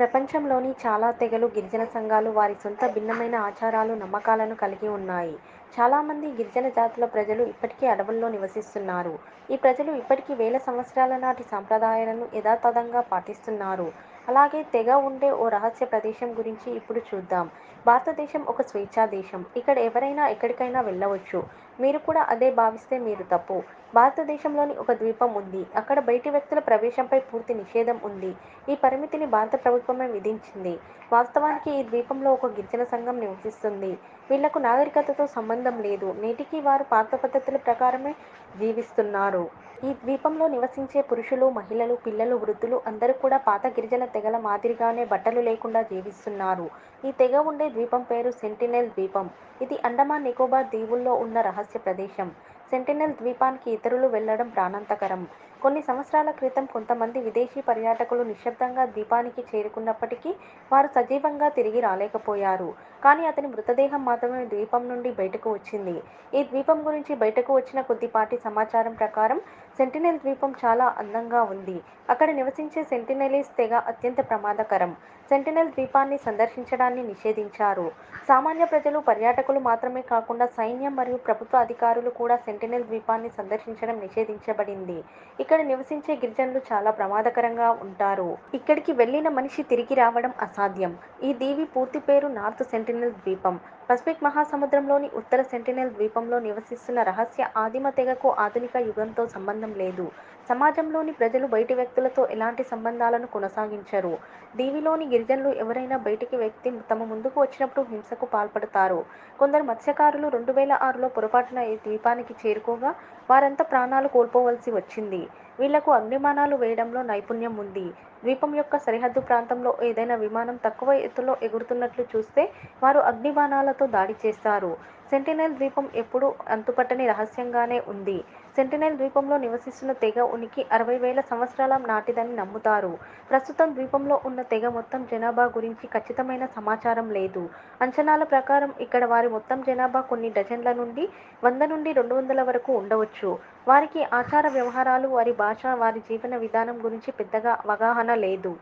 ప్రపంచంలోని చాలా తెగలు, గిరిజన సంఘాలు వారి సొంత భిన్నమైన ఆచారాలు, నమ్మకాలను కలిగి ఉన్నాయి. చాలామంది గిరిజన జాతుల ప్రజలు ఇప్పటికీ అడవుల్లో నివసిస్తున్నారు. ఈ ప్రజలు ఇప్పటికీ వేల సంవత్సరాల నాటి సంప్రదాయాలను యథాతథంగా పాటిస్తున్నారు. అలాగే తెగ ఉండే ఓ రహస్య ప్రదేశం గురించి ఇప్పుడు చూద్దాం. భారతదేశం ఒక స్వేచ్ఛా దేశం. ఇక్కడ ఎవరైనా ఎక్కడికైనా వెళ్ళవచ్చు. మీరు కూడా అదే భావిస్తే మీరు తప్పు. భారతదేశంలోని ఒక ద్వీపం ఉంది. అక్కడ బయటి వ్యక్తుల ప్రవేశంపై పూర్తి నిషేధం ఉంది. ఈ పరిమితిని భారత ప్రభుత్వమే విధించింది. వాస్తవానికి ఈ ద్వీపంలో ఒక గిరిజన సంఘం నివసిస్తుంది. వీళ్లకు నాగరికతతో సంబంధం లేదు. నేటికీ వారు పాత పద్ధతుల ప్రకారమే జీవిస్తున్నారు. ఈ ద్వీపంలో నివసించే పురుషులు, మహిళలు, పిల్లలు, వృద్ధులు అందరూ కూడా పాత గిరిజన తెగల మాదిరిగానే బట్టలు లేకుండా జీవిస్తున్నారు. ఈ తెగ ఉండే ద్వీపం పేరు సెంటినెల్ ద్వీపం. ఇది అండమాన్ నికోబార్ దీవుల్లో ఉన్న రహస్య ప్రదేశం. సెంటినెల్ ద్వీపానికి ఇతరులు వెళ్లడం ప్రాణాంతకరం. కొన్ని సంవత్సరాల క్రితం కొంతమంది విదేశీ పర్యాటకులు నిశ్శబ్దంగా ద్వీపానికి చేరుకున్నప్పటికీ వారు సజీవంగా తిరిగి రాలేకపోయారు. కానీ అతని మృతదేహం మాత్రమే ద్వీపం నుండి బయటకు వచ్చింది. ఈ ద్వీపం గురించి బయటకు వచ్చిన కొద్దిపాటి సమాచారం ప్రకారం సెంటినెల్ ద్వీపం చాలా అందంగా ఉంది. అక్కడ నివసించే సెంటినెలీస్ తెగ అత్యంత ప్రమాదకరం. సెంటినెల్ ద్వీపాన్ని సందర్శించడాన్ని నిషేధించారు. సామాన్య ప్రజలు, పర్యాటకులు మాత్రమే కాకుండా సైన్యం మరియు ప్రభుత్వ అధికారులు కూడా సెంటినెల్ ద్వీపాన్ని సందర్శించడం నిషేధించబడింది. ఇక్కడ నివసించే గిరిజనులు చాలా ప్రమాదకరంగా ఉంటారు. ఇక్కడికి వెళ్లిన మనిషి తిరిగి రావడం అసాధ్యం. ఈ దీవి పూర్తి పేరు నార్త్ సెంటినెల్ ద్వీపం. పసిఫిక్ మహాసముద్రంలోని ఉత్తర సెంటినెల్ ద్వీపంలో నివసిస్తున్న రహస్య ఆదిమ తెగకు ఆధునిక యుగంతో సంబంధం లేదు. సమాజంలోని ప్రజలు బయటి వ్యక్తులతో ఎలాంటి సంబంధాలను కొనసాగించరు. దీవిలోని గిరిజనులు ఎవరైనా బయటికి వ్యక్తి తమ ముందుకు వచ్చినప్పుడు హింసకు పాల్పడతారు. కొందరు మత్స్యకారులు 2006లో పొరపాటున ఈ ద్వీపానికి చేరుకోగా వారంతా ప్రాణాలు కోల్పోవలసి వచ్చింది. వీళ్లకు అగ్నిబాణాలు వేయడంలో నైపుణ్యం ఉంది. ద్వీపం యొక్క సరిహద్దు ప్రాంతంలో ఏదైనా విమానం తక్కువ ఎత్తులో ఎగురుతున్నట్లు చూస్తే వారు అగ్నిబాణాలతో దాడి చేస్తారు. సెంటినెల్ ద్వీపం ఎప్పుడూ అంతుపట్టని రహస్యంగానే ఉంది. సెంటినెల్ ద్వీపంలో నివసిస్తున్న తెగ ఉనికి 60,000 సంవత్సరాల నాటిదని నమ్ముతారు. ప్రస్తుతం ద్వీపంలో ఉన్న తెగ మొత్తం జనాభా గురించి ఖచ్చితమైన సమాచారం లేదు. అంచనాల ప్రకారం ఇక్కడ వారి మొత్తం జనాభా కొన్ని డజన్ల నుండి 100 నుండి 200 వరకు ఉండవచ్చు. వారికి ఆచార వ్యవహారాలు, వారి భాష, వారి జీవన విధానం గురించి పెద్దగా అవగాహన లేదు.